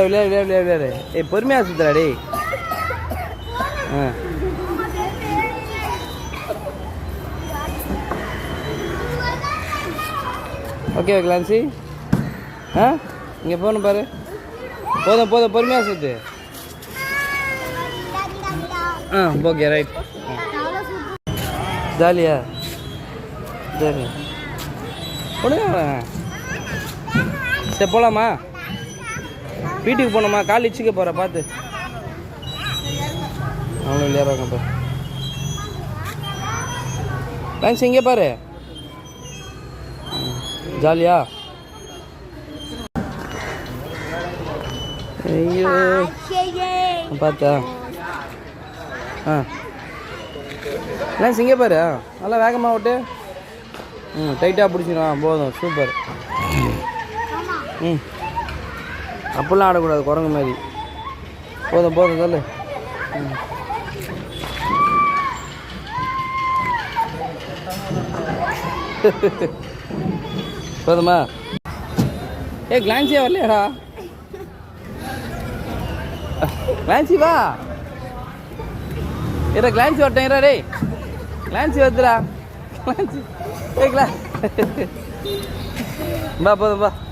விளையாடு. ஏய் பொறுமையாக சுற்றுறா டேய். Okay Clancy. இங்கே போகணும் பாரு. போதும் பொறுமையாக சுற்று. Okay right. ஜாலியா சரி கொடுங்க. சரி போகலாமா? வீட்டுக்கு போகணுமா? கால் இச்சிக்க போகிற பார்த்து. அவங்களும் விளையாடுறாங்க இப்போ. லன்ச் இங்கே பாரு. ஜாலியா? ஐயோ பார்த்தா. லன்ச் இங்கே பாரு. நல்லா வேகமாக விட்டு. டைட்டாக பிடிச்சிடும். போதும் சூப்பர். அப்படிலாம் ஆடக்கூடாது குரங்கு மாதிரி. போதும் சொல்லு. போதுமா? கிளான்சியா வரலையாடா? கிளான்சி வா. கிளான்சி வரட்டேன். டேய் கிளான்சி வருதுடா. கிளான்சி. பா போதும் பா.